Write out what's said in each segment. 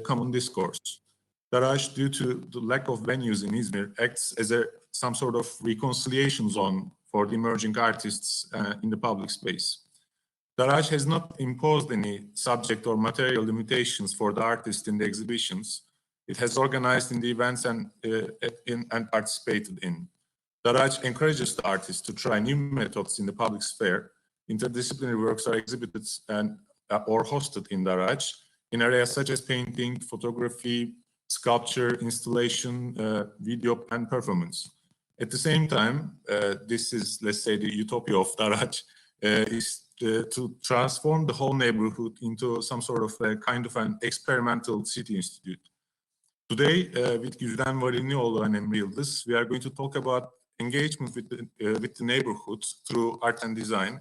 common discourse. Darağaç, due to the lack of venues in Izmir, acts as some sort of reconciliation zone for the emerging artists in the public space. Darağaç has not imposed any subject or material limitations for the artists in the exhibitions. It has organized in the events and participated in. Darağaç encourages the artists to try new methods in the public sphere. Interdisciplinary works are exhibited or hosted in Darağaç in areas such as painting, photography, sculpture, installation, video, and performance. At the same time, this is, let's say, the utopia of Darağaç, is to transform the whole neighborhood into some sort of a kind of an experimental city institute. Today, with Güzden Varınlıoğlu and Emre Yıldız, we are going to talk about engagement with the neighborhood through art and design.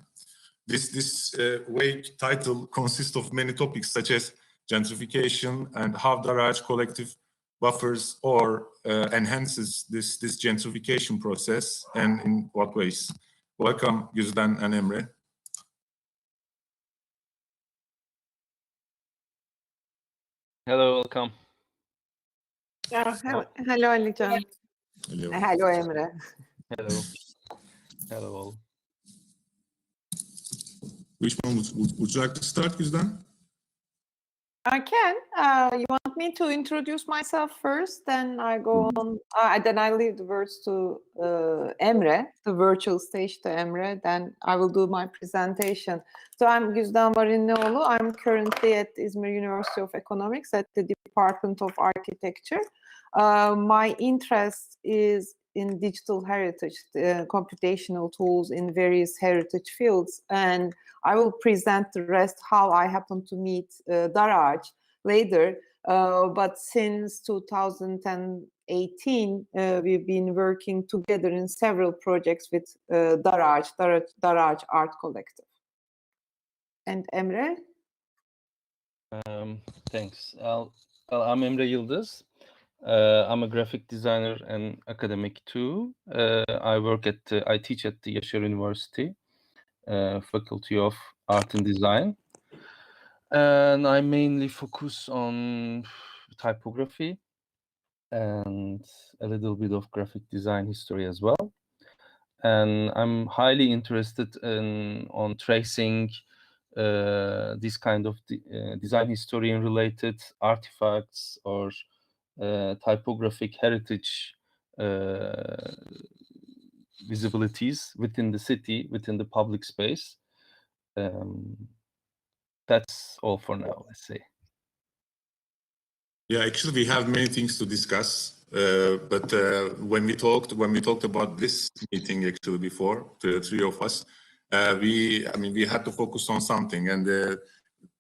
This vague title consists of many topics such as gentrification and how Darağaç collective buffers or enhances this gentrification process, and in what ways. Welcome, Güzden and Emre. Hello, welcome. Hello, Alican. Hello, Emre. Hello. Hello all. Which one would you like to start, Güzden? I can. You want me to introduce myself first, then I go on. Then I leave the words to Emre, the virtual stage to Emre. Then I will do my presentation. So I'm Güzden Varınlıoğlu. I'm currently at Izmir University of Economics at the Department of Architecture. My interest is in digital heritage, computational tools in various heritage fields, and I will present the rest how I happened to meet Darağaç later. But since 2018, we've been working together in several projects with Darağaç Art Collective. And Emre? Thanks. I'm Emre Yıldız. I'm a graphic designer and academic too. I teach at the Yaşar University, Faculty of Art and Design, and I mainly focus on typography and a little bit of graphic design history as well. And I'm highly interested on tracing this kind of design historian related artifacts or typographic heritage visibilities within the city, within the public space. That's all for now, let's say. Yeah, actually, we have many things to discuss. But when we talked about this meeting actually before, the three of us, we had to focus on something, and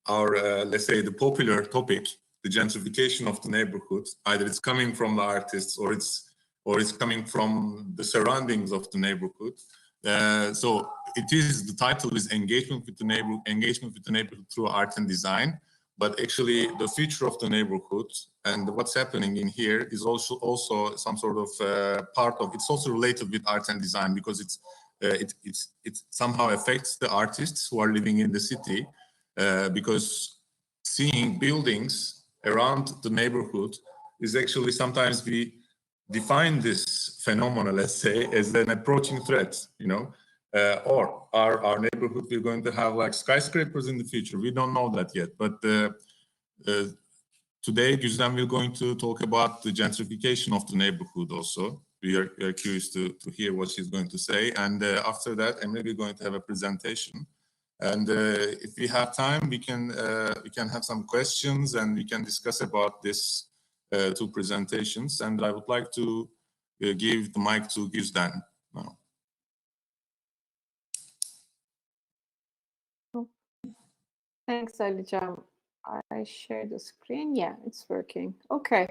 our let's say the popular topic, the gentrification of the neighborhood, either it's coming from the artists or it's coming from the surroundings of the neighborhood. So the title is engagement with the neighborhood through art and design. But actually, the future of the neighborhood and what's happening in here is also some sort of part of. It's also related with art and design because it somehow affects the artists who are living in the city because seeing buildings around the neighborhood is actually sometimes we define this phenomenon, let's say, as an approaching threat, or our neighborhood, we're going to have like skyscrapers in the future. We don't know that yet, but today Güzden we're going to talk about the gentrification of the neighborhood also. We are curious to hear what she's going to say, and after that, and maybe we're going to have a presentation. And if we have time, we can have some questions and we can discuss about this two presentations. And I would like to give the mic to Güzden now. Thanks, Alican. I share the screen. Yeah, it's working. Okay.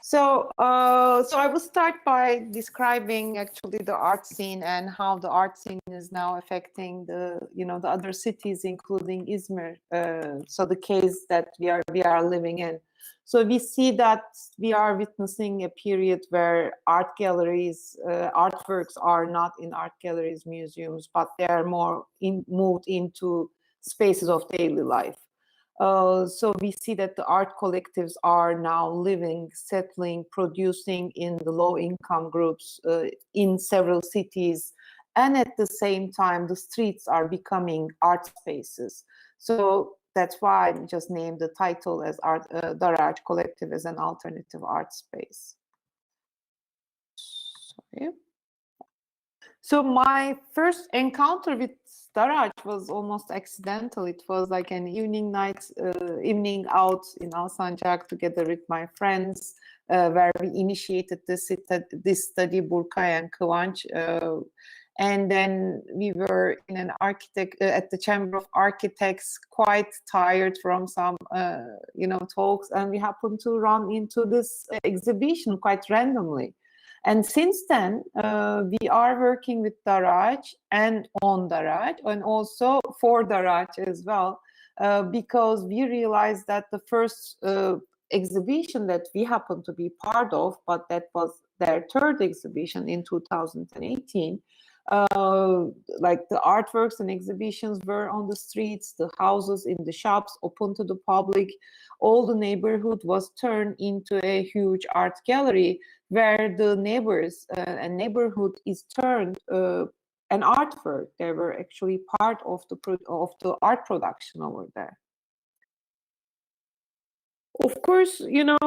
So I will start by describing actually the art scene and how the art scene is now affecting the other cities, including Izmir. So the case that we are living in. So we see that we are witnessing a period where art galleries, artworks are not in art galleries, museums, but they are more moved into spaces of daily life. So we see that the art collectives are now living, settling, producing in the low-income groups in several cities. And at the same time, the streets are becoming art spaces. So that's why I just named the title as Darağaç Collective as an alternative art space. Sorry. So my first encounter with Darağaç was almost accidental. It was like an evening out in Alsancak together with my friends, where we initiated this study, Burkay and Kıvanç. And then we were in an at the Chamber of Architects, quite tired from some, talks, and we happened to run into this exhibition quite randomly. And since then, we are working with Darağaç and on Darağaç, and also for Darağaç as well, because we realized that the first exhibition that we happened to be part of, but that was their third exhibition in 2018, like the artworks and exhibitions were on the streets, the houses in the shops open to the public. All the neighborhood was turned into a huge art gallery where the neighbors and neighborhood is turned an artwork. They were actually part of the art production over there. Of course, inevitably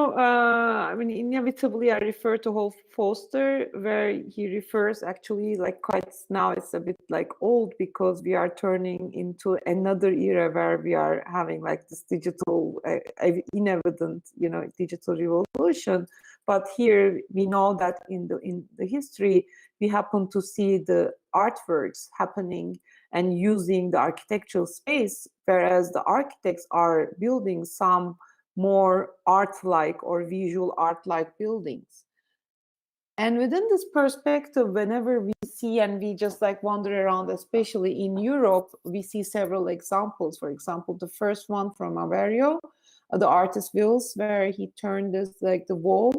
I refer to Hall Foster, where he refers actually like quite now it's a bit like old because we are turning into another era where we are having like this digital, inevident, digital revolution. But here we know that in the history, we happen to see the artworks happening and using the architectural space, whereas the architects are building some more art-like or visual art-like buildings. And within this perspective, whenever we see and we just like wander around, especially in Europe, we see several examples. For example, the first one from Aveiro, the artist Wills, where he turned this like the wall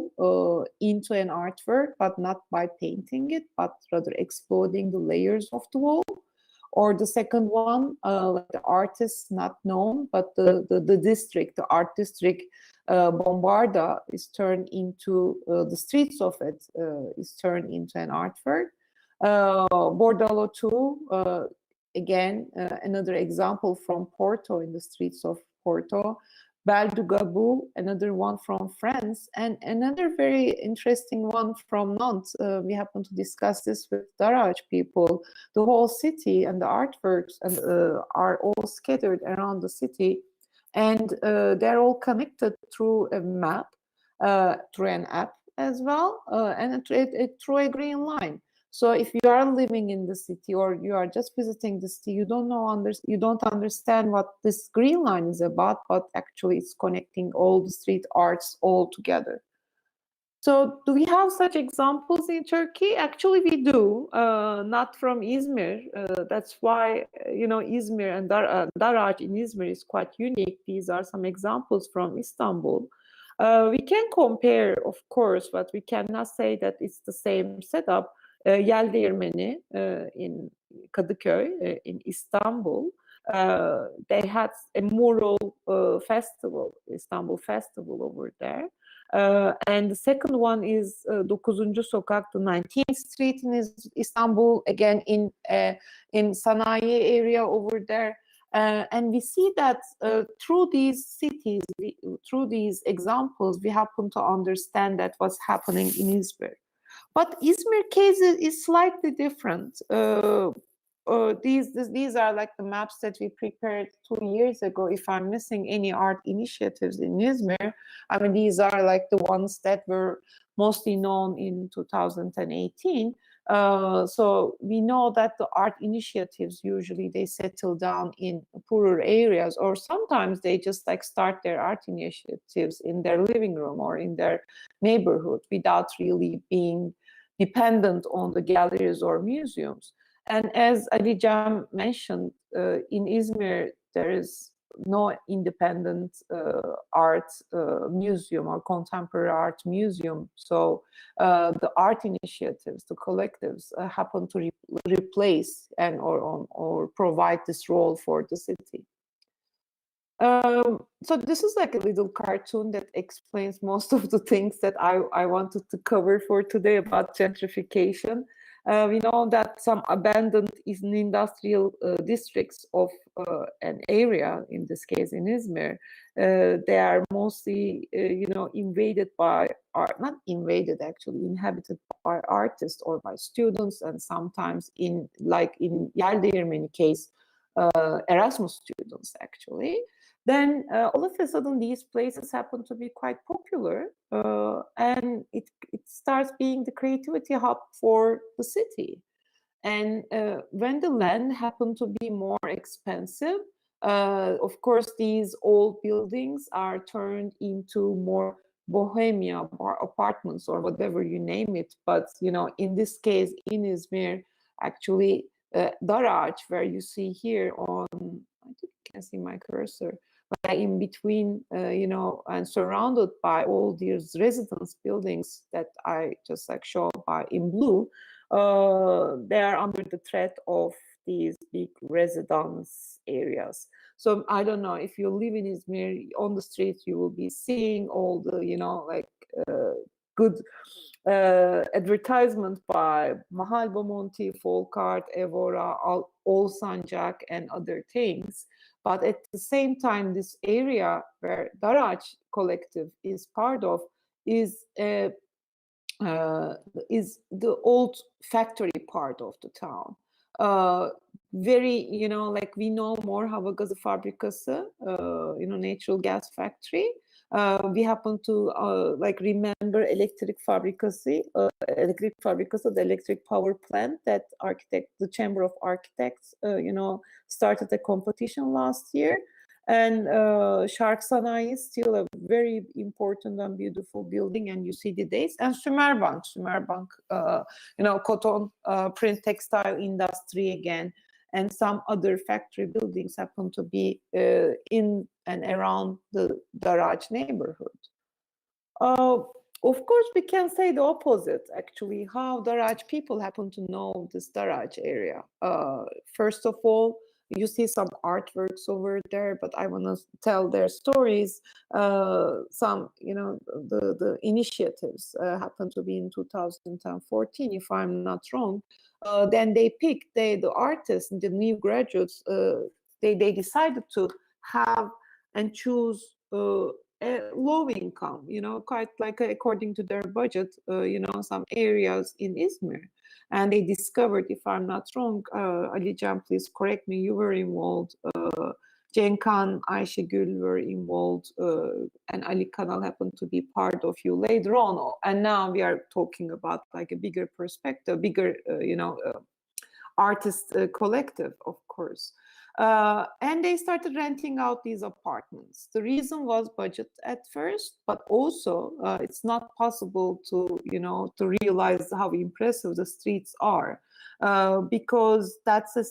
into an artwork, but not by painting it, but rather exploding the layers of the wall. Or the second one, the artist not known, but the district, the art district, Bombarda is turned into, the streets of it is turned into an artwork. Bordalo 2, again, another example from Porto, in the streets of Porto. Beldugabu, another one from France, and another very interesting one from Nantes. We happen to discuss this with Darağaç people. The whole city and the artworks are all scattered around the city, and they're all connected through a map, through an app as well, and through a green line. So if you are living in the city or you are just visiting the city, you don't understand what this green line is about, but actually it's connecting all the street arts all together. So do we have such examples in Turkey? Actually, we do, not from Izmir. That's why, Izmir and Darağaç in Izmir is quite unique. These are some examples from Istanbul. We can compare, of course, but we cannot say that it's the same setup. Yel Değirmeni in Kadıköy in Istanbul, they had a mural festival, Istanbul Festival over there. And the second one is 9. Sokak, the 19th Street in Istanbul, again in Sanayi area over there. And we see that through these cities, through these examples, we happen to understand that what's happening in Izmir. But Izmir case is slightly different. These are like the maps that we prepared 2 years ago. If I'm missing any art initiatives in Izmir, I mean, these are like the ones that were mostly known in 2018. So we know that the art initiatives, usually they settle down in poorer areas, or sometimes they just like start their art initiatives in their living room or in their neighborhood without really being dependent on the galleries or museums. And as Ali Cem mentioned, in Izmir, there is no independent art museum or contemporary art museum. So the art initiatives, the collectives happen to replace and or provide this role for the city. So this is like a little cartoon that explains most of the things that I wanted to cover for today about gentrification. We know that some abandoned industrial districts of an area, in this case in Izmir, they are mostly, invaded by not invaded actually, inhabited by artists or by students, and sometimes in Yerdeğirmeni case, Erasmus students actually. Then all of a sudden these places happen to be quite popular, and it starts being the creativity hub for the city. And when the land happened to be more expensive, of course these old buildings are turned into more bohemia apartments or whatever you name it. But in this case in Izmir, actually Darağaç, where you see here on, I think you can see my cursor, in between, and surrounded by all these residence buildings that I just show by in blue, they are under the threat of these big residence areas. So I don't know, if you live in Izmir, on the streets you will be seeing all the, good advertisement by Mahal Bomonti, Folk Art, Evora, Olsancak, and other things. But at the same time, this area where Darağaç collective is part of is the old factory part of the town. Very, we know more Hava Gazı Fabrikası, natural gas factory. We happen to remember electric fabrikası, the electric power plant that the Chamber of Architects, started a competition last year. And Şark Sanayi is still a very important and beautiful building, and you see the dates. And Sümerbank, cotton, print, textile industry again, and some other factory buildings happen to be in and around the Darağaç neighborhood. Of course, we can say the opposite, actually, how Darağaç people happen to know this Darağaç area. First of all, you see some artworks over there, but I want to tell their stories. Some, the initiatives happen to be in 2014, if I'm not wrong. Then they picked, the artists, the new graduates, they decided to have and choose a low income, quite according to their budget, some areas in Izmir. And they discovered, if I'm not wrong, Alican, please correct me, you were involved, Cenkan, Ayşegül were involved, and Ali Kanal happened to be part of you later on. And now we are talking about a bigger perspective, bigger, artist collective, of course. And they started renting out these apartments. The reason was budget at first, but also it's not possible to, to realize how impressive the streets are, because that's an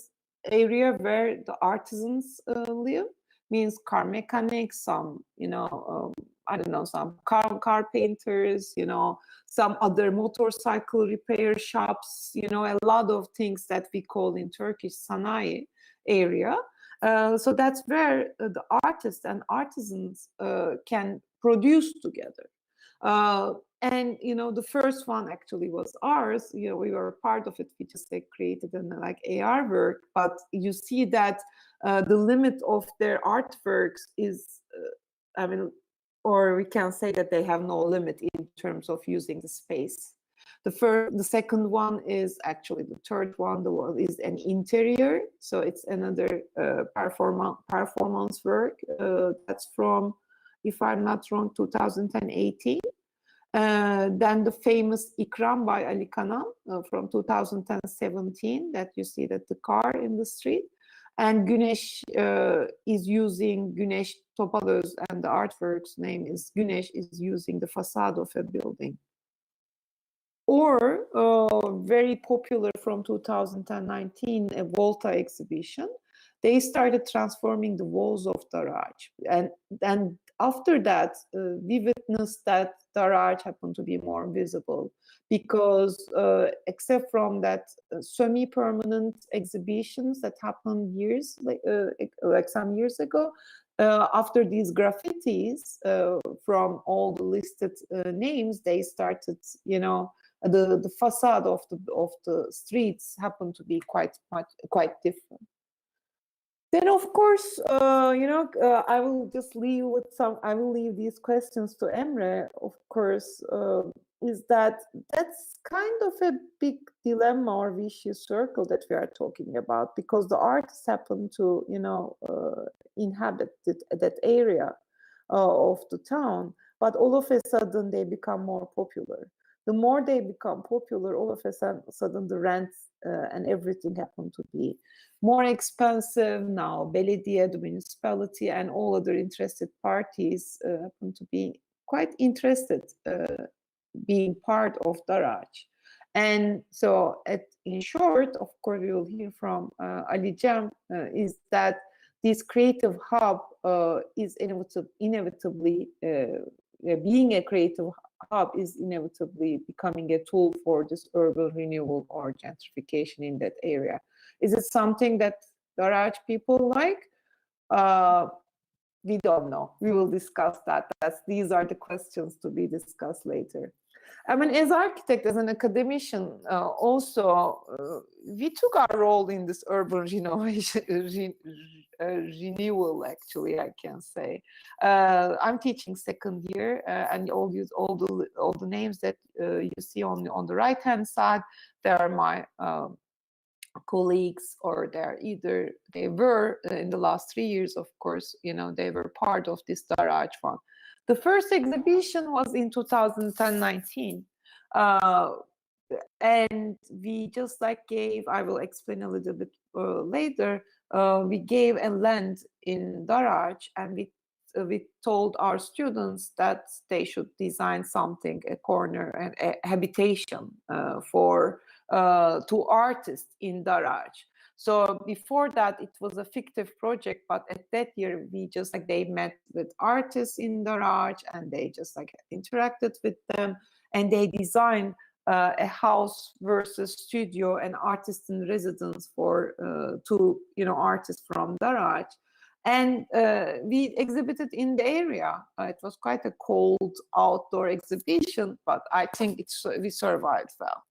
area where the artisans live, means car mechanics, some, I don't know, some car painters, some other motorcycle repair shops, a lot of things that we call in Turkish sanayi area. So that's where the artists and artisans can produce together. And the first one actually was ours. We were part of it. We just created an AR work, but you see that the limit of their artworks is, or we can say that they have no limit in terms of using the space. The second one is actually the third one. The one is an interior, so it's another performance work. That's from, if I'm not wrong, 2018. Then the famous İkram by Ali Kanal from 2017, that you see that the car in the street. And Güneş is using, Güneş Topalöz, and the artwork's name is Güneş, is using the facade of a building. Or very popular from 2019, a Volta exhibition. They started transforming the walls of Darağaç. And after that, we witnessed that Darağaç happened to be more visible, because except from that semi-permanent exhibitions that happened some years ago, after these graffitis from all the listed names, they started, the facade of the streets happened to be quite different. Then, of course, I will just leave with I will leave these questions to Emre. Of course, is that's kind of a big dilemma or vicious circle that we are talking about, because the artists happen to, inhabit that area of the town, but all of a sudden they become more popular. The more they become popular, all of a sudden the rents and everything happen to be more expensive. Now Belediye, the municipality, and all other interested parties happen to be quite interested being part of Darağaç. And so, in short, of course, we will hear from Ali Cem, is that this creative hub is inevitably being a creative hub is inevitably becoming a tool for this urban renewal or gentrification in that area. Is it something that Darağaç people like? We don't know. We will discuss that. These are the questions to be discussed later. I mean, as architect, as an academician, also, we took our role in this urban renewal, actually, I can say. I'm teaching second year, and all the names that you see on the right-hand side, they are my colleagues, or they were in the last 3 years, of course, they were part of this Darağaç fund. The first exhibition was in 2019, and we just gave, I will explain a little bit later, we gave a land in Darağaç, and we told our students that they should design something, a corner and a habitation to artists in Darağaç. So before that, it was a fictive project, but at that year, we just they met with artists in Darağaç, and they just interacted with them, and they designed a house versus studio and artist in residence for two artists from Darağaç. And we exhibited in the area. It was quite a cold outdoor exhibition, but I think we survived well.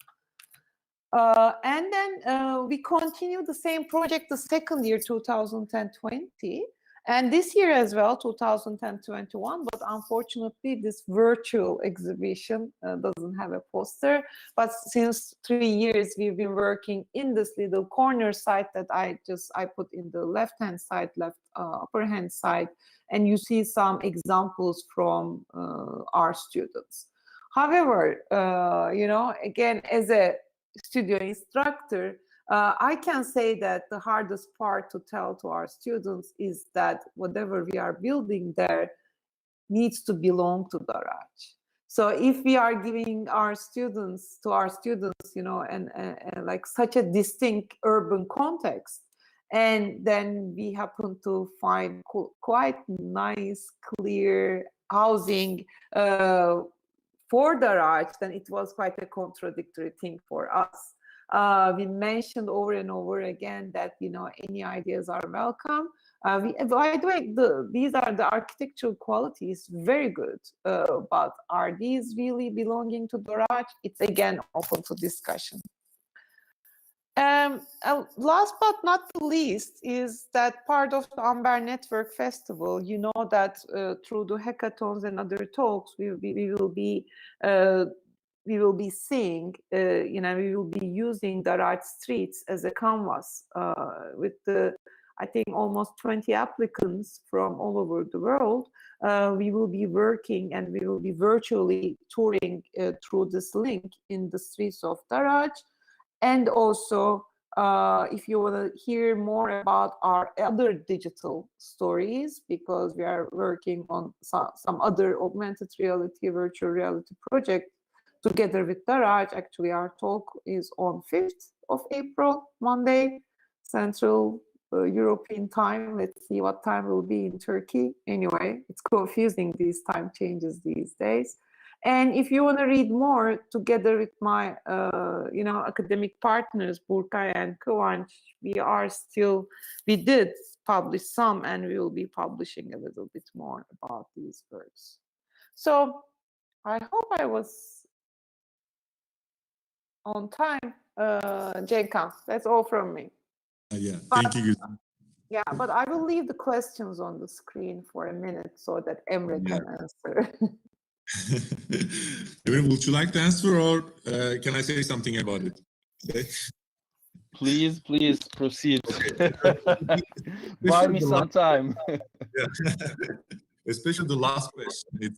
And then we continued the same project the second year, 2020, and this year as well, 2021. But unfortunately, this virtual exhibition doesn't have a poster. But since 3 years, we've been working in this little corner site that I put in the left-hand side, upper hand side, and you see some examples from our students. However, again, as a studio instructor, I can say that the hardest part to tell to our students is that whatever we are building there needs to belong to Darağaç. So if we are giving our students, and such a distinct urban context, and then we happen to find quite nice, clear housing for Darağaç, then it was quite a contradictory thing for us. We mentioned over and over again that any ideas are welcome. By the way, these are the architectural qualities, very good, but are these really belonging to Darağaç? It's again open to discussion. Last but not the least is that part of the amberNetworkFestival. You know that through the hackathons and other talks, we will be seeing, we will be using Darağaç streets as a canvas with I think almost 20 applicants from all over the world. We will be working, and we will be virtually touring through this link in the streets of Darağaç. And also, if you want to hear more about our other digital stories, because we are working on some other augmented reality, virtual reality project together with Darağaç. Actually, our talk is on 5th of April, Monday, Central European time. Let's see what time will be in Turkey. Anyway, it's confusing, these time changes these days. And if you want to read more together with my, academic partners, Burkay and Kıvanç, we did published some, and we will be publishing a little bit more about these works. So I hope I was on time, Cenk. That's all from me. Yeah, thank you. Yeah, but I will leave the questions on the screen for a minute so that Emre can answer. Emre, would you like to answer, or can I say something about it? Okay. Please proceed. Okay. Buy me some time. Yeah. Especially the last question.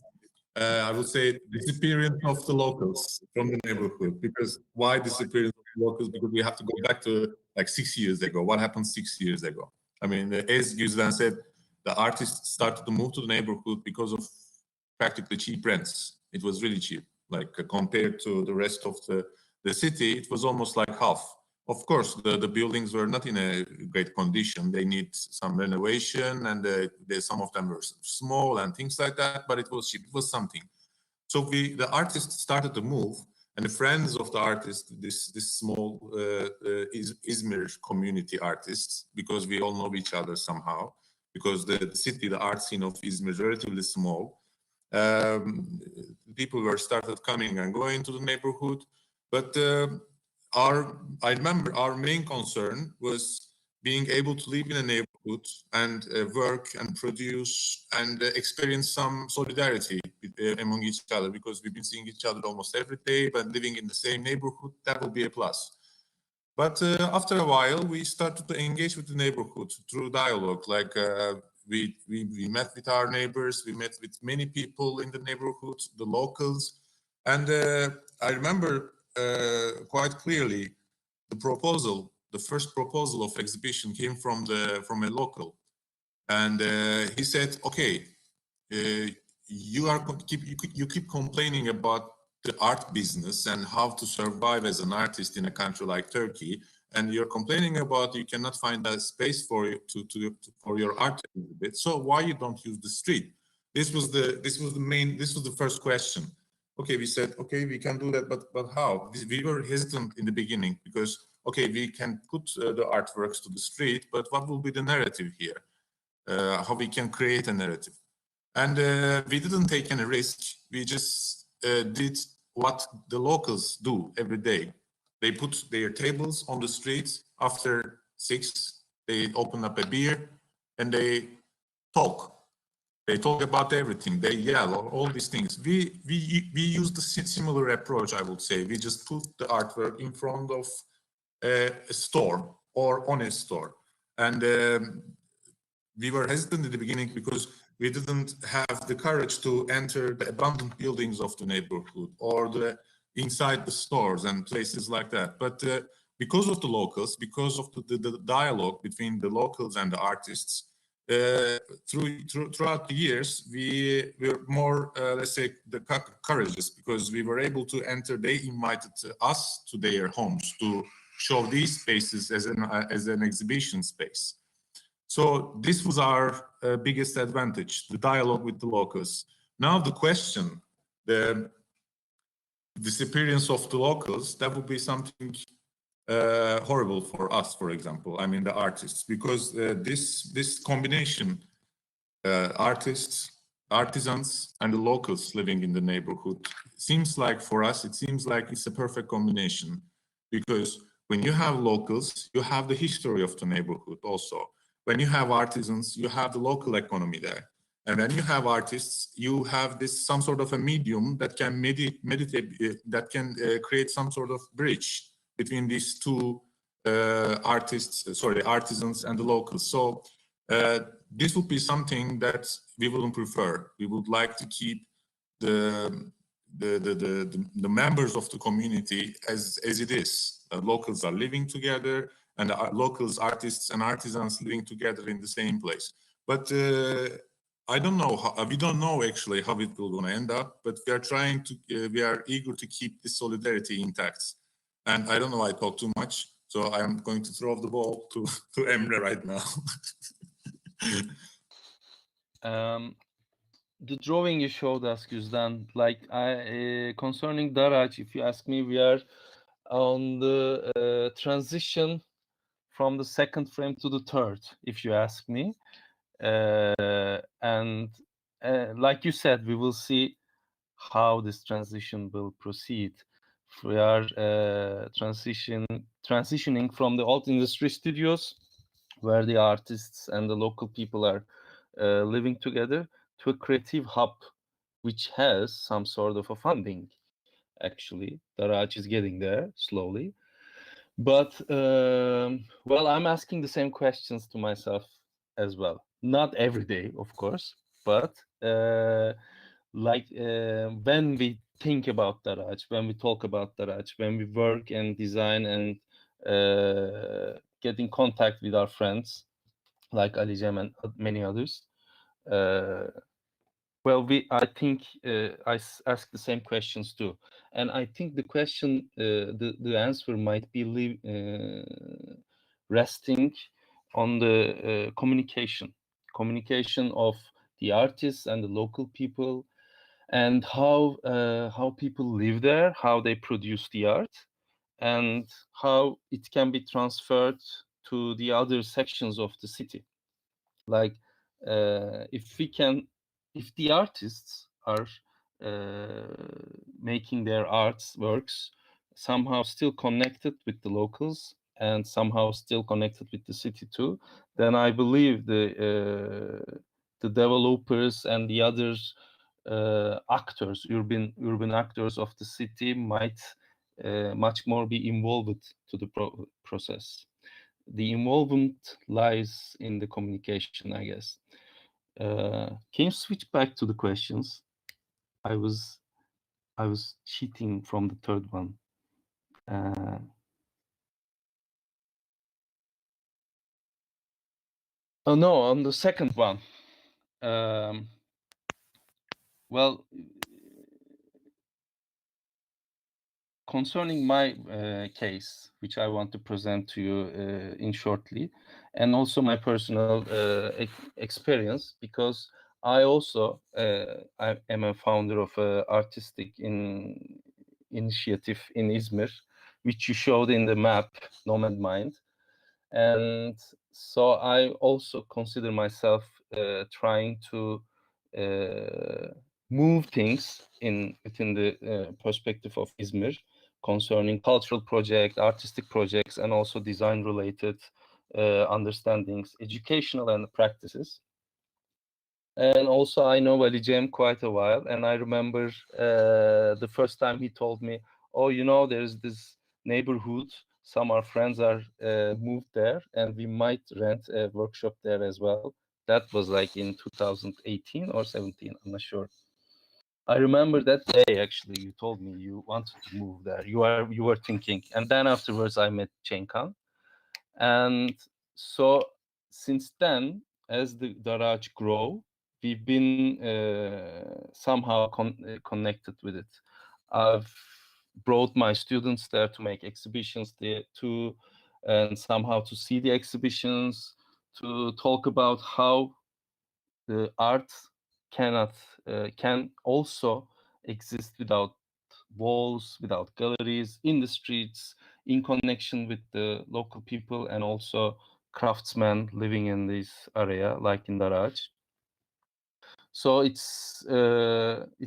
I would say disappearance of the locals from the neighborhood. Because why disappearance of the locals? Because we have to go back to like 6 years ago. What happened 6 years ago? I mean, as Güzden said, the artists started to move to the neighborhood because of practically cheap rents. It was really cheap. Like compared to the rest of the city, it was almost like half. Of course, the buildings were not in a great condition. They need some renovation, and some of them were small and things like that, but it was cheap. It was something. So the artists started to move, and the friends of the artists, this small Izmir community artists, because we all know each other somehow, because the city, the art scene of Izmir is relatively small. People were started coming and going to the neighborhood, but I remember our main concern was being able to live in a neighborhood and work and produce and experience some solidarity among each other, because we've been seeing each other almost every day, but living in the same neighborhood, that will be a plus. But after a while, we started to engage with the neighborhood through dialogue. Like we met with our neighbors, we met with many people in the neighborhood, the locals, and I remember quite clearly the first proposal of exhibition came from a local, and he said, okay, you keep complaining about the art business and how to survive as an artist in a country like Turkey, and you're complaining about you cannot find a space for your art exhibit. So why you don't use the street? This was the first question. Okay, we said, okay, we can do that, but how? We were hesitant in the beginning because, okay, we can put the artworks to the street, but what will be the narrative here? How we can create a narrative? And we didn't take any risk. We just did what the locals do every day. They put their tables on the streets after 6. They open up a beer and they talk. They talk about everything. They yell, all these things. We use the similar approach, I would say. We just put the artwork in front of a store or on a store. And we were hesitant in the beginning because we didn't have the courage to enter the abandoned buildings of the neighborhood or inside the stores and places like that. But because of the locals, because of the dialogue between the locals and the artists, throughout the years, we were more, let's say, courageous, because we were able to enter. They invited us to their homes to show these spaces as an exhibition space. So this was our biggest advantage, the dialogue with the locals. Now the question, the disappearance of the locals, that would be something horrible for us, for example, I mean the artists, because this combination, artists, artisans, and the locals living in the neighborhood, seems like for us, it seems like it's a perfect combination, because when you have locals, you have the history of the neighborhood also. When you have artisans, you have the local economy there. And when you have artists, you have some sort of a medium that can that can create some sort of bridge between these two artisans and the locals. So this would be something that we wouldn't prefer. We would like to keep the members of the community as it is. Locals are living together, and locals, artists and artisans living together in the same place. But I don't know, we don't know actually how it will gonna end up, but we are trying to, we are eager to keep this solidarity intact. And I don't know, I talk too much, so I'm going to throw the ball to Emre right now. The drawing you showed us, Güzden, like concerning Darağaç, if you ask me, we are on the transition from the second frame to the third, if you ask me. And like you said, we will see how this transition will proceed. We are transitioning from the old industry studios, where the artists and the local people are living together, to a creative hub, which has some sort of a funding. Actually, Darağaç is getting there slowly. But, well, I'm asking the same questions to myself as well. Not every day, of course, but like when we think about Darağaç, when we talk about Darağaç, when we work and design and get in contact with our friends, like Ali Cem and many others, well, I think I ask the same questions too, and I think the question, the answer might be resting on the communication of the artists and the local people, and how people live there, how they produce the art, and how it can be transferred to the other sections of the city. Like if the artists are making their artworks somehow still connected with the locals and somehow still connected with the city too, then I believe the developers and the other actors, urban actors of the city, might much more be involved to the process. The involvement lies in the communication, I guess. Can you switch back to the questions? I was cheating from the third one. Oh no, on the second one. Well, concerning my case, which I want to present to you in shortly, and also my personal experience, because I also I am a founder of an artistic initiative in Izmir, which you showed in the map, Nomad Mind. And so I also consider myself trying to move things within the perspective of Izmir, concerning cultural projects, artistic projects, and also design-related understandings, educational and practices. And also I know Ali Cem quite a while, and I remember the first time he told me, oh, you know, there's this neighborhood, some of our friends are moved there, and we might rent a workshop there as well. That was like in 2018 or 17, I'm not sure. I remember that day, actually, you told me you wanted to move there. You were thinking. And then afterwards, I met Cenkan. And so since then, as the Darağaç grow, we've been somehow connected with it. I've brought my students there to make exhibitions there too, and somehow to see the exhibitions, to talk about how the art can also exist without walls, without galleries, in the streets, in connection with the local people and also craftsmen living in this area, like in Darağaç. So it's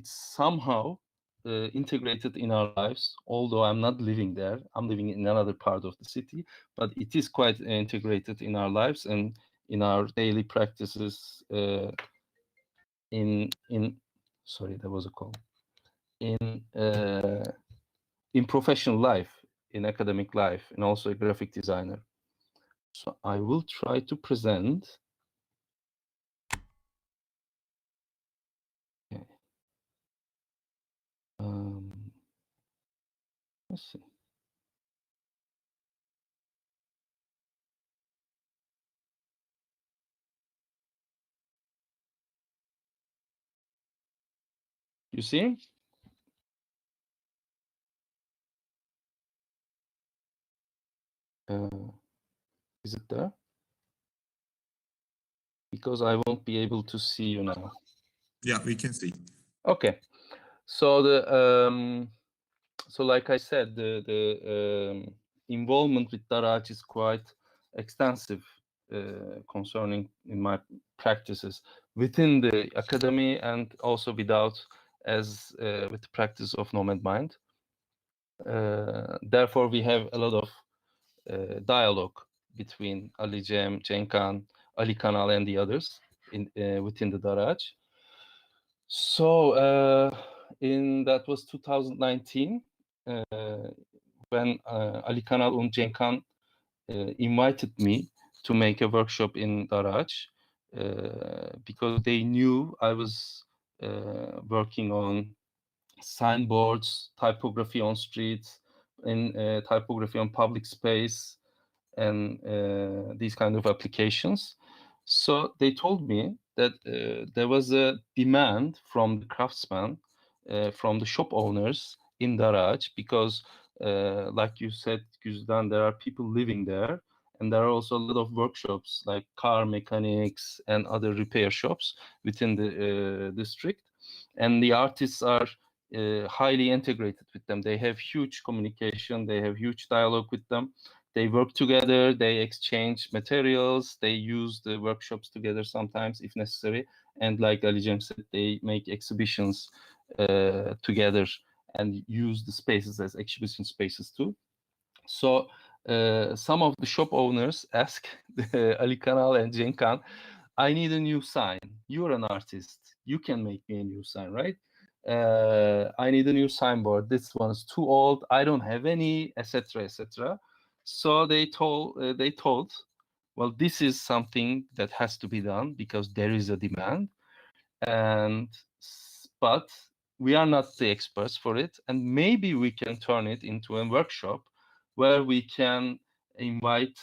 somehow integrated in our lives, although I'm not living there. I'm living in another part of the city, but it is quite integrated in our lives and in our daily practices. Sorry, there was a call. In professional life, in academic life, and also a graphic designer. So I will try to present. Okay. Let's see. You see? Is it there? Because I won't be able to see you now. Yeah, we can see. Okay. So so like I said, the involvement with Darağaç is quite extensive concerning in my practices within the academy and also without, as with the practice of nomad mind. Therefore, we have a lot of dialogue between Ali Cem, Cenkan, Ali Kanal, and the others within the Darağaç. So that was 2019 when Ali Kanal and Cenkan invited me to make a workshop in Darağaç because they knew I was working on signboards, typography on streets, and typography on public space, and these kind of applications. So they told me that there was a demand from the craftsmen, from the shop owners in Darağaç, because like you said, Güzden, there are people living there, and there are also a lot of workshops like car mechanics and other repair shops within the district, and the artists are highly integrated with them. They have huge communication, they have huge dialogue with them. They work together, they exchange materials, they use the workshops together sometimes if necessary. And like Ali Cem said, they make exhibitions together and use the spaces as exhibition spaces too. So some of the shop owners ask Ali Kanal and Cenkan, I need a new sign. You're an artist. You can make me a new sign, right? I need a new signboard. This one's too old. I don't have any, etc., etc. So they told, well, this is something that has to be done because there is a demand, but we are not the experts for it, and maybe we can turn it into a workshop where we can invite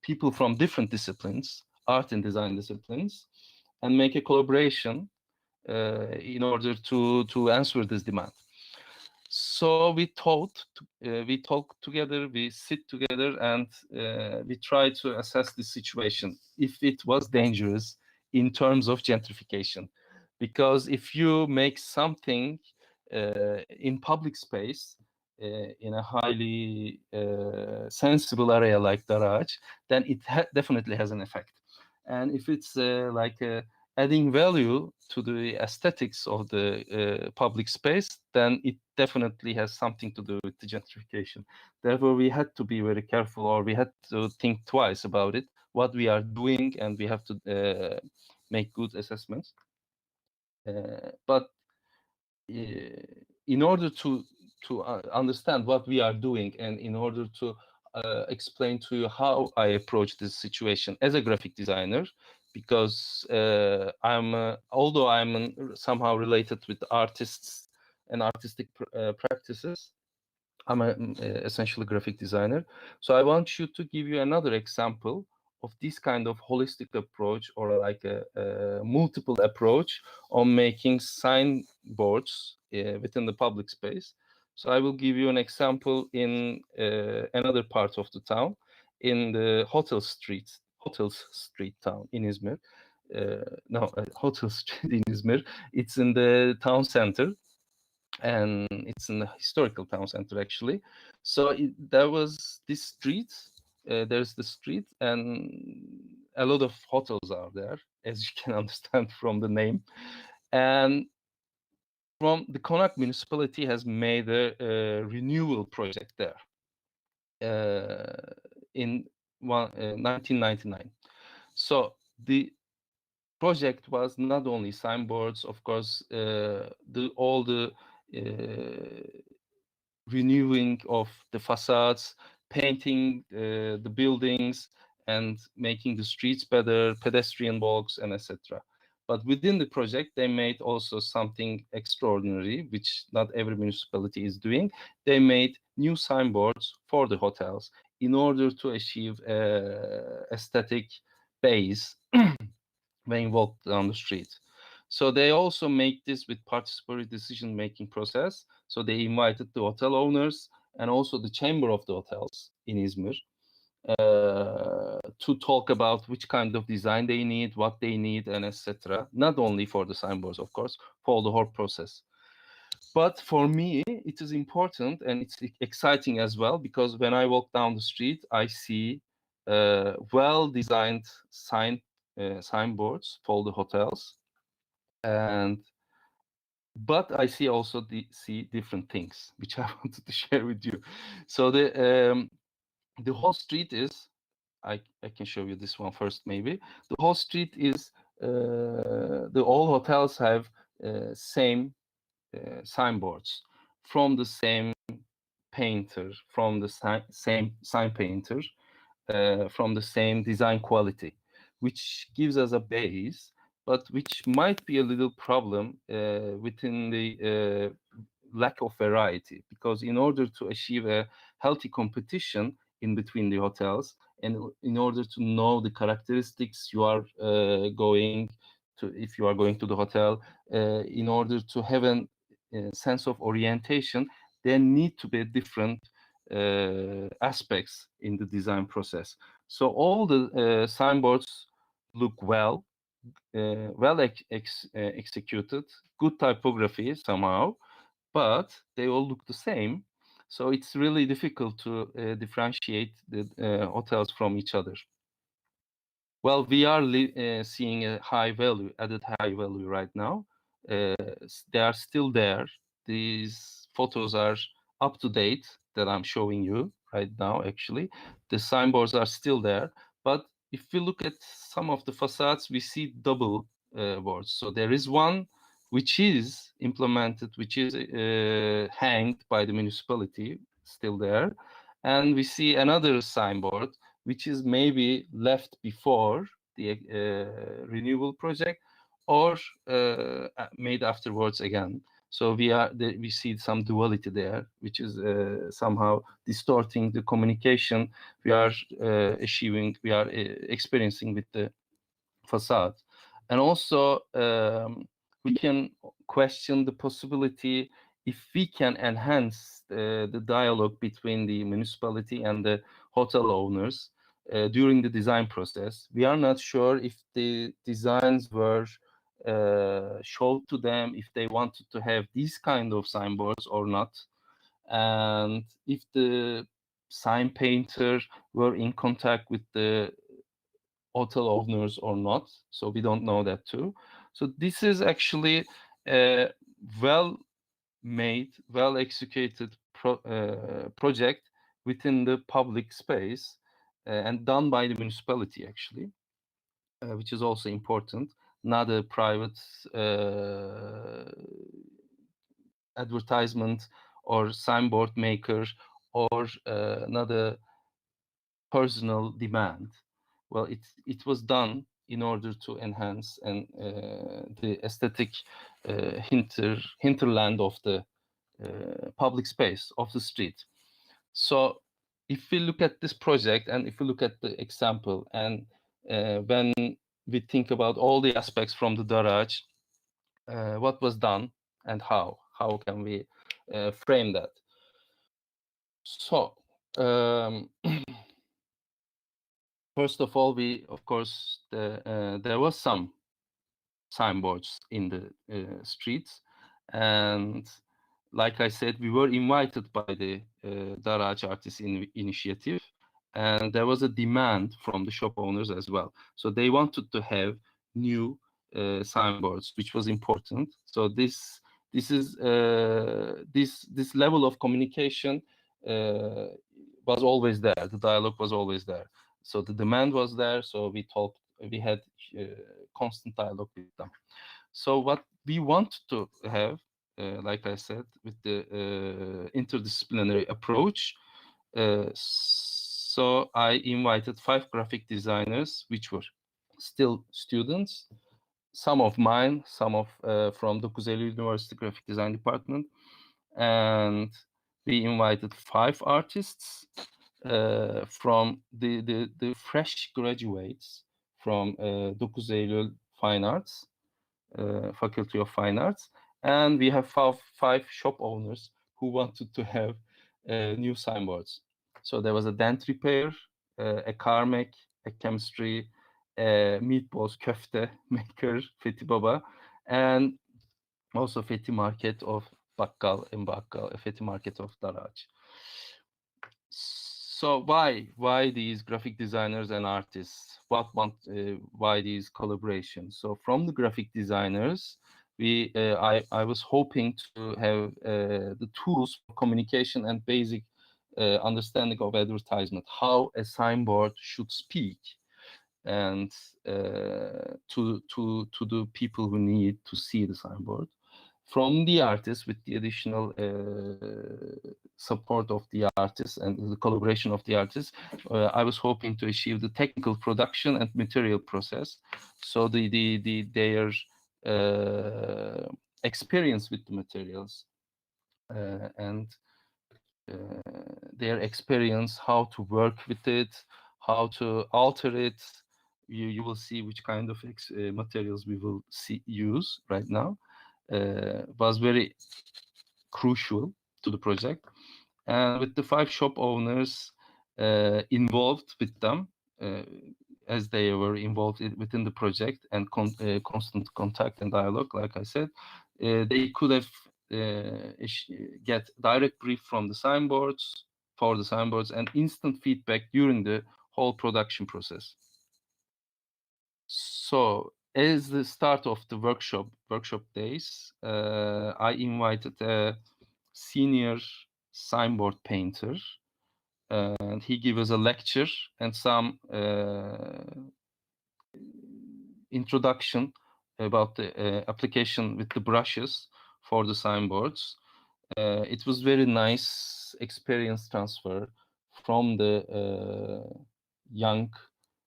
people from different disciplines, art and design disciplines, and make a collaboration in order to answer this demand. So we talked together, we sit together, and we try to assess the situation, if it was dangerous in terms of gentrification. Because if you make something in public space, in a highly sensible area like Darağaç, then it definitely has an effect. And if it's adding value to the aesthetics of the public space, then it definitely has something to do with the gentrification. Therefore, we had to be very careful, or we had to think twice about it, what we are doing, and we have to make good assessments. But in order to understand what we are doing, and in order to explain to you how I approach this situation as a graphic designer, because although I'm somehow related with artists and artistic practices, I'm essentially a graphic designer. So I want you to give you another example of this kind of holistic approach, or like a multiple approach on making signboards within the public space. So I will give you an example in another part of the town, in the Hotels Street town in Izmir. Hotel Street in Izmir. It's in the town center, and it's in the historical town center actually. So there was this street. There's the street, and a lot of hotels are there, as you can understand from the name. And from the KounAktif municipality has made a renewal project there in 1999. So the project was not only signboards, of course, all the renewing of the facades, painting the buildings, and making the streets better, pedestrian walks, and etc. But within the project, they made also something extraordinary, which not every municipality is doing. They made new signboards for the hotels in order to achieve aesthetic base when you walk down the street. So they also make this with participatory decision-making process. So they invited the hotel owners and also the chamber of the hotels in Izmir to talk about which kind of design they need, what they need, and etc. Not only for the signboards, of course, for the whole process. But for me, it is important and it's exciting as well, because when I walk down the street, I see well-designed signboards for the hotels, but I see also different things which I wanted to share with you. So the whole street is, I can show you this one first maybe. The whole street is, all hotels have same signboards from the same painter, from the same sign painter, from the same design quality, which gives us a base, but which might be a little problem within the lack of variety, because in order to achieve a healthy competition in between the hotels, and in order to know the characteristics you are going to, if you are going to the hotel, in order to have a sense of orientation, there need to be different aspects in the design process. So all the signboards look well executed, good typography somehow, but they all look the same. So it's really difficult to differentiate the hotels from each other. Well, we are seeing a added high value right now. They are still there. These photos are up to date that I'm showing you right now, actually. The signboards are still there. But if we look at some of the facades, we see double boards. So there is one which is implemented, which is hanged by the municipality, still there. And we see another signboard, which is maybe left before the renewal project, or made afterwards again. So we see some duality there, which is somehow distorting the communication we are experiencing with the facade. And also we can question the possibility if we can enhance the dialogue between the municipality and the hotel owners during the design process. We are not sure if the designs were showed to them, if they wanted to have these kind of signboards or not, and if the sign painter were in contact with the hotel owners or not. So we don't know that too. So this is actually a well-made, well-executed project within the public space and done by the municipality, actually, which is also important, not a private advertisement or signboard maker, or not a personal demand. Well, it was done in order to enhance and the aesthetic hinterland of the public space of the street. So if we look at this project and if we look at the example, and when we think about all the aspects from the Darağaç, what was done and how can we frame that? So first of all, there was some signboards in the streets, and like I said, we were invited by the Darağaç Artist Initiative, and there was a demand from the shop owners as well. So they wanted to have new signboards, which was important. So this level of communication was always there. The dialogue was always there. So the demand was there. So we had constant dialogue with them. So what we want to have, like I said, with the interdisciplinary approach, so I invited 5 graphic designers, which were still students, some of mine, some of from the University Graphic Design Department, and we invited 5 artists from the fresh graduates from 9 Eylül Fine Arts, Faculty of Fine Arts, and we have 5 shop owners who wanted to have new signboards. So there was a dent repair, a car mech, a chemistry, meatballs, köfte maker, Fethi Baba, and also Fethi Market of Bakkal and Bakkal, Fethi Market of Darağaç. So why these graphic designers and artists? Why these collaborations? So from the graphic designers, I was hoping to have the tools for communication and basic understanding of advertisement, how a signboard should speak, and to the people who need to see the signboard. From the artists, with the additional support of the artists and the collaboration of the artists, I was hoping to achieve the technical production and material process. So their experience with the materials and their experience, how to work with it, how to alter it. You will see which kind of materials we will use right now. Was very crucial to the project, and with the 5 shop owners involved with them, as they were involved within the project and constant contact and dialogue, like I said, they could have get direct brief from the signboards and instant feedback during the whole production process. So as the start of the workshop days, I invited a senior signboard painter, and he gave us a lecture and some introduction about the application with the brushes for the signboards. It was very nice experience transfer from the young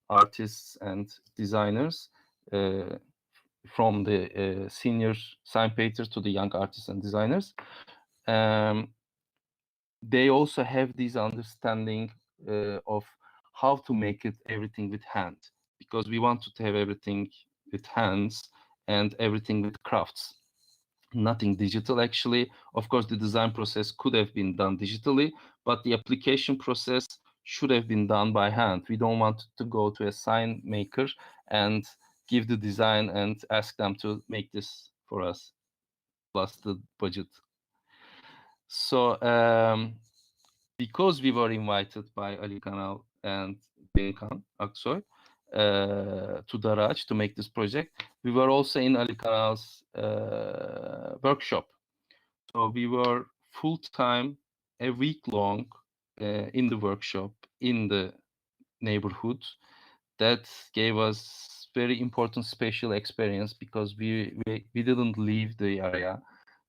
artists and designers, from the senior sign painters to the young artists and designers. They also have this understanding of how to make it everything with hand, because we wanted to have everything with hands and everything with crafts, nothing digital actually. Of course, the design process could have been done digitally, but the application process should have been done by hand. We don't want to go to a sign maker and give the design and ask them to make this for us, plus the budget. So because we were invited by Ali Kanal and Benkan Aksoy to Darağaç to make this project, we were also in Ali Kanal's workshop. So we were full-time, a week long, in the workshop, in the neighborhood. That gave us very important special experience, because we didn't leave the area.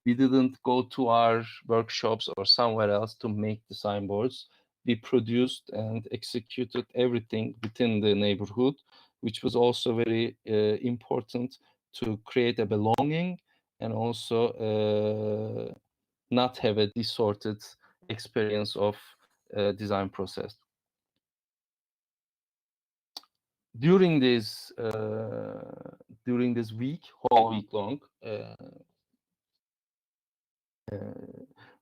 We didn't go to our workshops or somewhere else to make the signboards. We produced and executed everything within the neighborhood, which was also very important to create a belonging and also not have a distorted experience of design process. During this week, whole week long,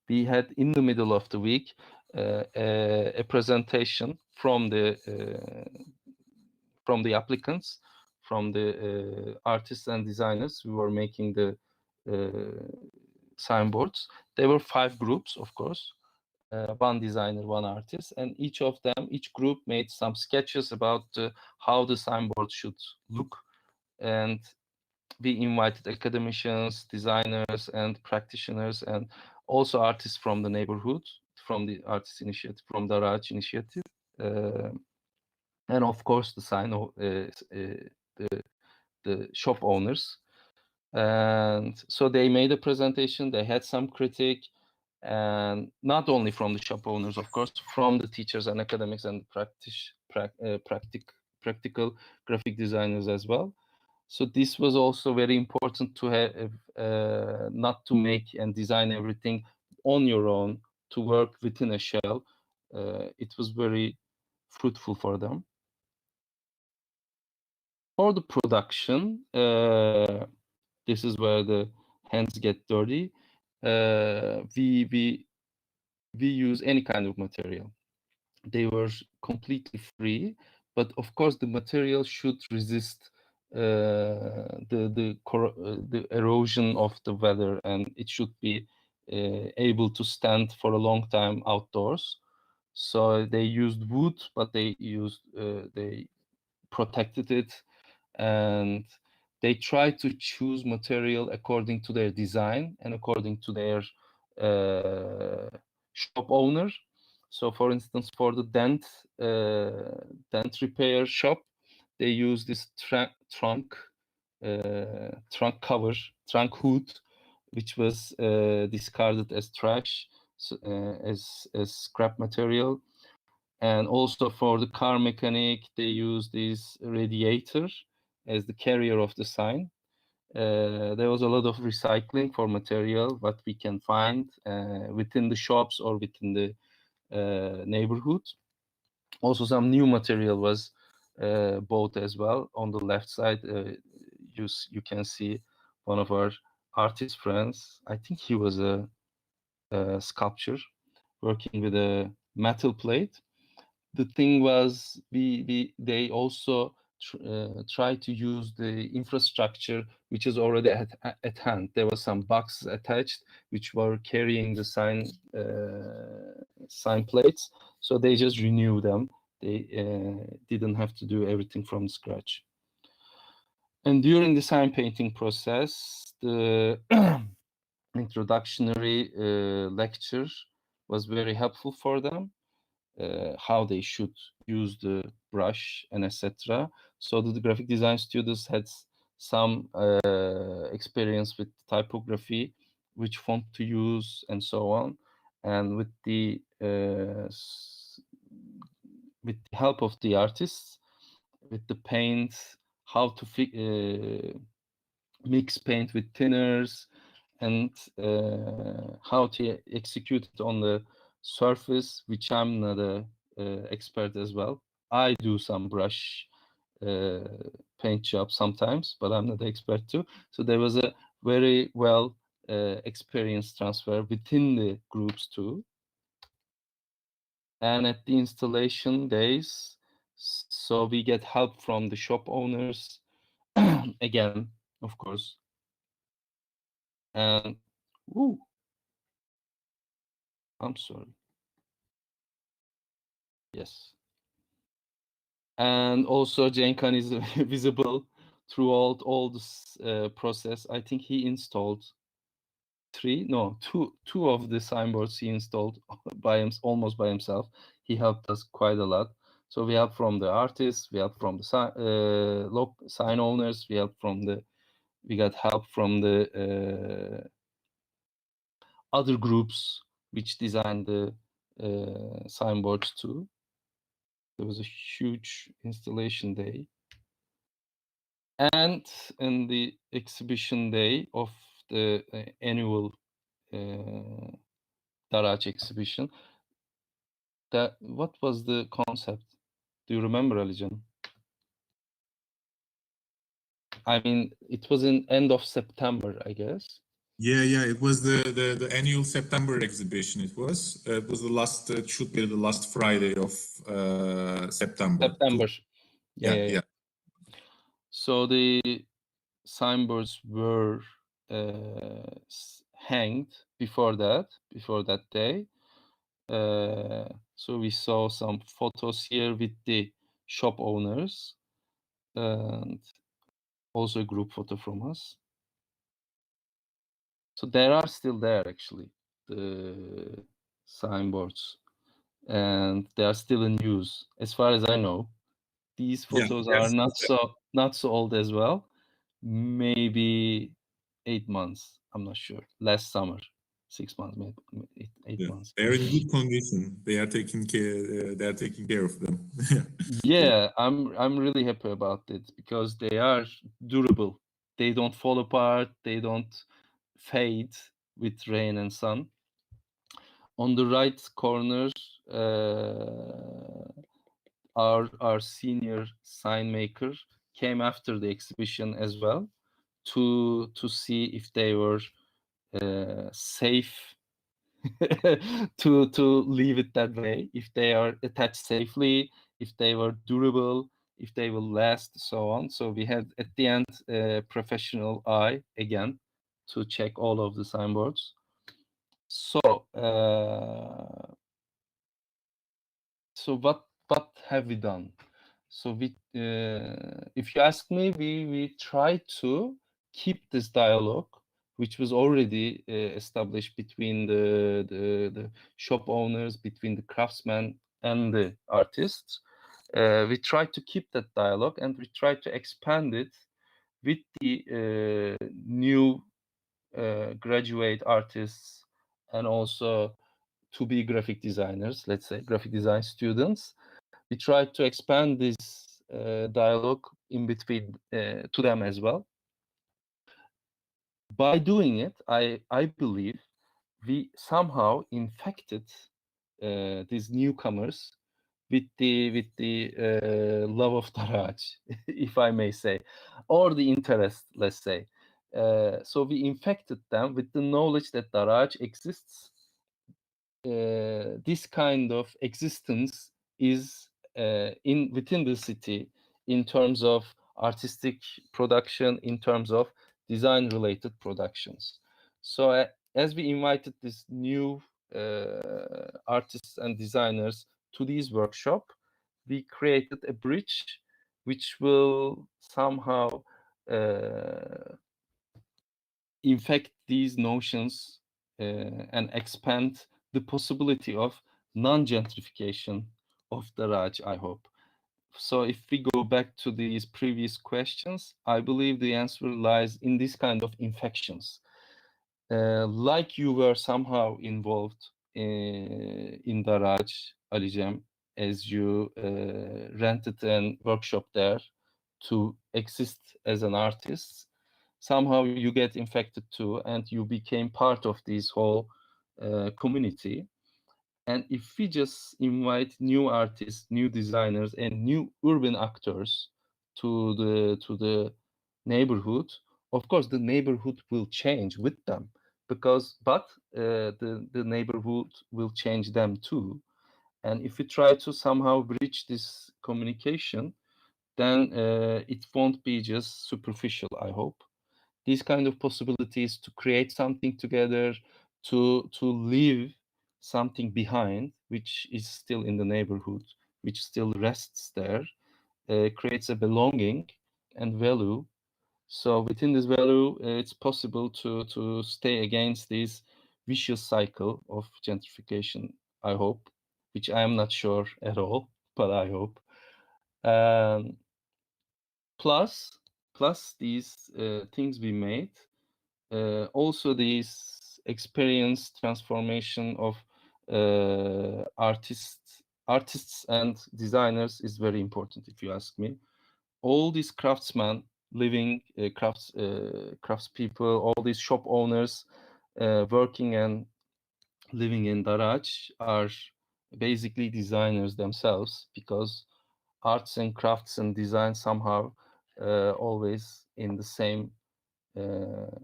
we had in the middle of the week a presentation from the applicants, from the artists and designers who were making the signboards. There were 5 groups, of course, 1 designer, 1 artist, and each group made some sketches about how the signboard should look. And we invited academicians, designers, and practitioners, and also artists from the neighborhood, from the artist initiative, from the Darağaç initiative, and of course the shop owners. And so they made a presentation. They had some critique, and not only from the shop owners, of course, from the teachers and academics and practical graphic designers as well. So this was also very important to have, not to make and design everything on your own, to work within a shell. It was very fruitful for them. For the production, this is where the hands get dirty. We use any kind of material. They were completely free, but of course the material should resist the erosion of the weather, and it should be able to stand for a long time outdoors. So they used wood, but they protected it, and they tried to choose material according to their design and according to their shop owner. So, for instance, for the dent repair shop, they use this trunk hood, which was discarded as trash, as scrap material. And also for the car mechanic, they use this radiator as the carrier of the sign. There was a lot of recycling for material, what we can find within the shops or within the neighborhood. Also, some new material was bought as well. On the left side, you can see one of our artist friends. I think he was a sculptor working with a metal plate. The thing was, they also try to use the infrastructure which is already at hand. There was some boxes attached which were carrying the sign plates, so they just renew them. They didn't have to do everything from scratch. And during the sign painting process, the introductory lecture was very helpful for them. How they should use the brush and etc. So the graphic design students had some experience with typography, which font to use, and so on. And with the help of the artists, with the paint, how to mix paint with thinners, and how to execute it on the surface, which I'm not a expert as well. I do some brush paint job sometimes, but I'm not an expert too. So there was a very well experience transfer within the groups too. And at the installation days, so we get help from the shop owners again, of course. And I'm sorry. Yes. And also Cenk is visible throughout all this process. I think he installed two of the signboards he installed almost by himself. He helped us quite a lot. So we help from the artists, we help from the sign owners, we got help from the other groups which designed the signboards too. There was a huge installation day. And in the exhibition day of the annual Darağaç exhibition, what was the concept? Do you remember, Alican? I mean, it was in end of September, I guess. Yeah. It was the annual September exhibition. It was the last. It should be the last Friday of September. Yeah. So the signboards were hanged before that day. So we saw some photos here with the shop owners, and also a group photo from us. So there are still there actually the signboards, and they are still in use as far as I know. These photos are not so old as well. Maybe 8 months. I'm not sure. Last summer, 6 months, maybe 8 months. They are in good condition. They are taking care of them. Yeah, I'm really happy about it because they are durable. They don't fall apart. They don't fade with rain and sun. On the right corner, our senior sign maker came after the exhibition as well to see if they were safe to leave it that way, if they are attached safely, if they were durable, if they will last, so on. So we had at the end a professional eye again to check all of the signboards. So so what have we done? So we, if you ask me, we try to keep this dialogue, which was already established between the shop owners, between the craftsmen and the artists. We try to keep that dialogue, and we try to expand it with the new graduate artists and also to be graphic designers, let's say graphic design students. We try to expand this dialogue in between to them as well. By doing it, I believe we somehow infected these newcomers with the love of Darağaç, if I may say, or the interest, let's say. So we infected them with the knowledge that Darağaç exists. This kind of existence is within the city in terms of artistic production, in terms of design-related productions. So as we invited these new artists and designers to this workshop, we created a bridge which will somehow infect these notions and expand the possibility of non-gentrification of Darağaç, I hope. So if we go back to these previous questions, I believe the answer lies in this kind of infections. Like you were somehow involved in Darağaç, Alicem, as you rented a workshop there to exist as an artist. Somehow you get infected too, and you became part of this whole community. And if we just invite new artists, new designers, and new urban actors to the neighborhood, of course the neighborhood will change with them, but the neighborhood will change them too. And if we try to somehow bridge this communication, then it won't be just superficial, I hope. These kind of possibilities to create something together, to leave something behind, which is still in the neighborhood, which still rests there, creates a belonging and value. So within this value, it's possible to stay against this vicious cycle of gentrification, I hope, which I am not sure at all, but I hope. Plus these things we made, also this experience transformation of artists and designers is very important, if you ask me. All these craftsmen, living craftspeople, all these shop owners working and living in Darağaç are basically designers themselves, because arts and crafts and design somehow always in the same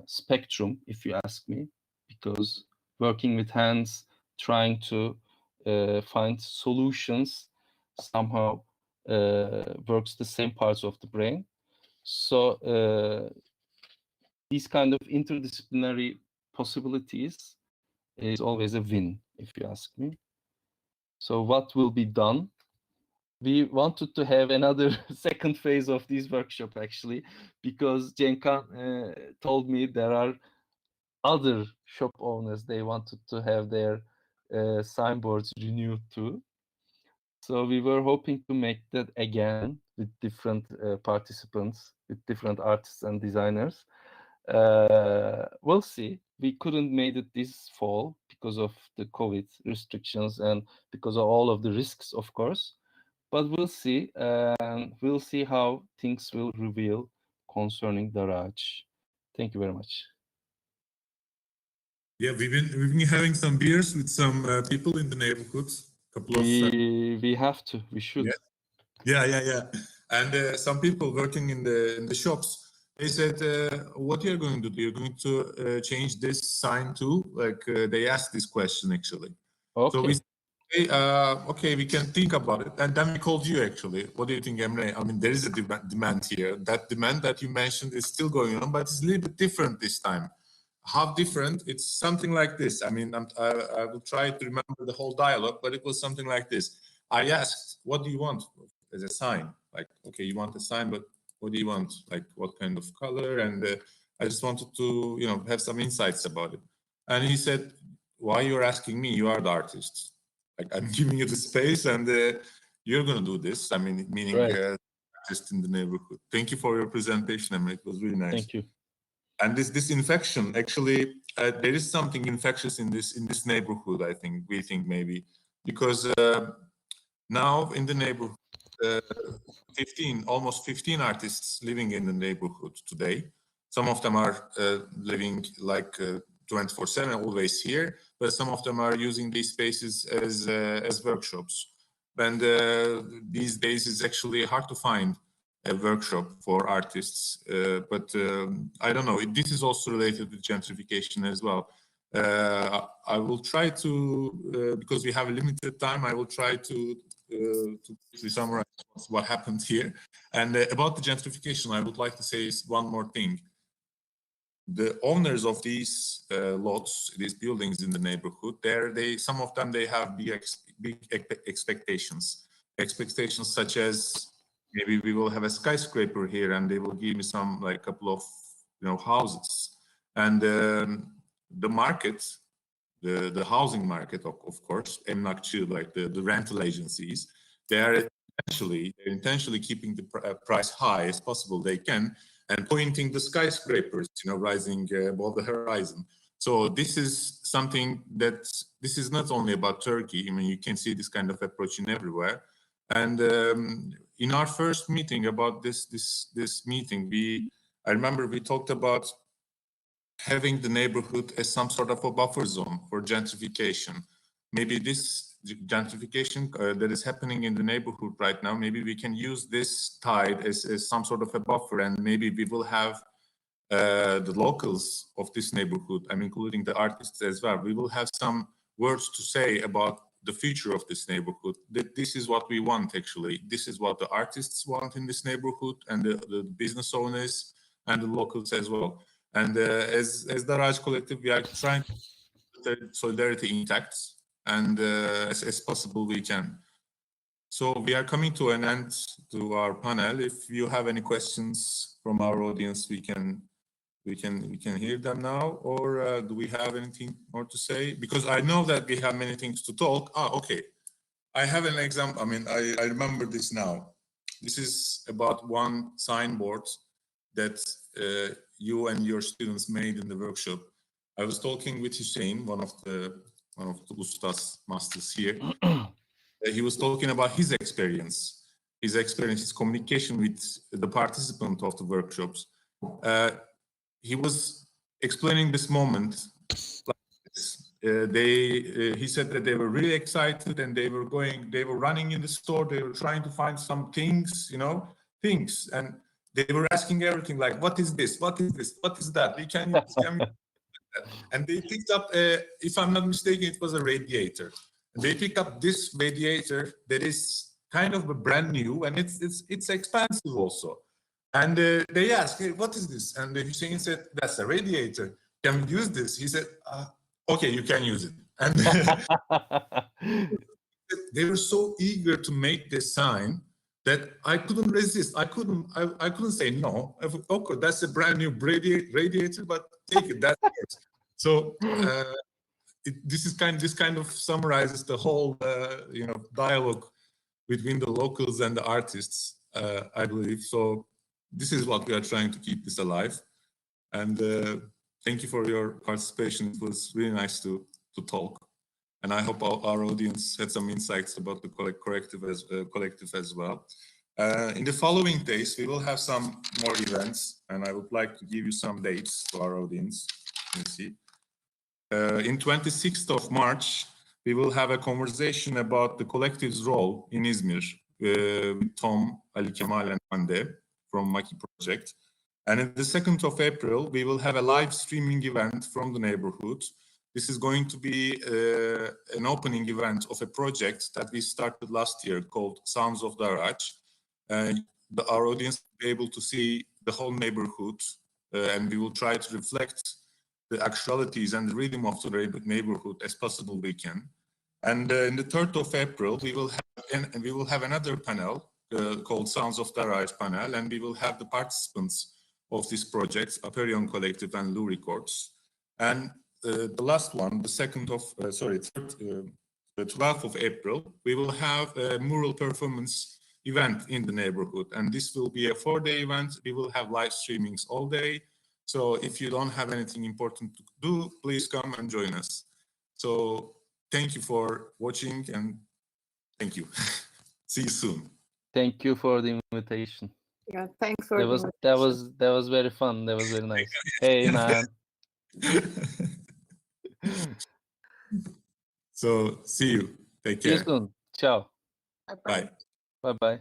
spectrum, if you ask me, because working with hands, trying to find solutions somehow works the same parts of the brain. So these kind of interdisciplinary possibilities is always a win, if you ask me. So what will be done? We wanted to have another second phase of this workshop, actually, because Cenkan told me there are other shop owners, they wanted to have their signboards renewed too. So we were hoping to make that again with different participants, with different artists and designers. We'll see. We couldn't make it this fall because of the COVID restrictions and because of all of the risks, of course. But we'll see. We'll see how things will reveal concerning Darağaç. Thank you very much. Yeah, we've been having some beers with some people in the neighborhood. We have to. We should. Yeah. And some people working in the shops, they said, "What you're going to do? You're going to change this sign too?" Like they asked this question actually. Okay. So we say, okay, we can think about it. And then we called you actually. What do you think, Emre? I mean, there is a demand here. That demand that you mentioned is still going on, but it's a little bit different this time. how different, it's something like this. I mean, I will try to remember the whole dialogue, but it was something like this. I asked, what do you want as a sign? Like, okay, you want a sign, but what do you want? Like, what kind of color? And I just wanted to, have some insights about it. And he said, why you're asking me? You are the artist. Like, I'm giving you the space and you're going to do this. I mean, meaning Right. artist in the neighborhood. Thank you for your presentation, Emre. It was really nice. Thank you. And this infection, actually, there is something infectious in this neighborhood, I think, we think maybe, because now in the neighborhood, almost 15 artists living in the neighborhood today. Some of them are living like 24/7, always here, but some of them are using these spaces as workshops. And these days it's actually hard to find a workshop for artists, but I don't know, this is also related with gentrification as well. I will try to, because we have a limited time, I will try to summarize what happened here. And about the gentrification, I would like to say one more thing. The owners of these lots, these buildings in the neighborhood, some of them, they have big expectations. Expectations such as, maybe we will have a skyscraper here and they will give me some, like, couple of, houses. And the market, the housing market, of course, emlakçı, like the rental agencies, they're intentionally keeping the price high as possible they can, and pointing the skyscrapers, rising above the horizon. So this is something this is not only about Turkey. I mean, you can see this kind of approach in everywhere. And in our first meeting about this meeting, I remember we talked about having the neighborhood as some sort of a buffer zone for gentrification. Maybe this gentrification that is happening in the neighborhood right now, maybe we can use this tide as some sort of a buffer, and maybe we will have the locals of this neighborhood, I'm including the artists as well, we will have some words to say about the future of this neighborhood, that this is what we want actually. This is what the artists want in this neighborhood, and the business owners and the locals as well. And as Darağaç Collective, we are trying to keep solidarity intact, and as possible we can. So we are coming to an end to our panel. If you have any questions from our audience, we can hear them now, or do we have anything more to say? Because I know that we have many things to talk. Okay. I have an example. I mean, I remember this now. This is about one signboard that you and your students made in the workshop. I was talking with Hussein, one of the Ustas masters here. He was talking about his experience, his communication with the participant of the workshops. He was explaining this moment like this. He said that they were really excited and they were running in the store, they were trying to find some things, things, and they were asking everything like, what is this? What is this? What is that? Can we and they picked up, if I'm not mistaken, it was a radiator. They picked up this radiator that is kind of a brand new, and it's expensive also. And they asked, hey, what is this? And Hussein said, that's a radiator. Can we use this? He said, okay, you can use it. And they were so eager to make this sign that I couldn't resist. I couldn't say no. Okay, that's a brand new radiator, but take it. That's it. So this kind of summarizes the whole dialogue between the locals and the artists, I believe. So this is what we are trying to keep this alive. And thank you for your participation. It was really nice to talk. And I hope our audience had some insights about the collective as well. In the following days, we will have some more events, and I would like to give you some dates to our audience. Let's see. In 26th of March, we will have a conversation about the collective's role in Izmir with Tom, Ali Kemal, and Hande from Maki Project. And in the 2nd of April, we will have a live streaming event from the neighborhood. This is going to be an opening event of a project that we started last year called Sounds of Darağaç. Our audience will be able to see the whole neighborhood, and we will try to reflect the actualities and the rhythm of the neighborhood as possible we can. And in the 3rd of April, we will have another panel called Sounds of Darağaç panel, and we will have the participants of this project, Aperion Collective and Lou Records. And the last one, the 12th of April, we will have a mural performance event in the neighborhood. And this will be a 4-day event. We will have live streamings all day. So if you don't have anything important to do, please come and join us. So thank you for watching, and thank you. See you soon. Thank you for the invitation. Yeah, thanks for That was very fun. That was very nice. Hey man. So see you. Take See you care. soon. Ciao. Bye-bye. Bye. Bye bye.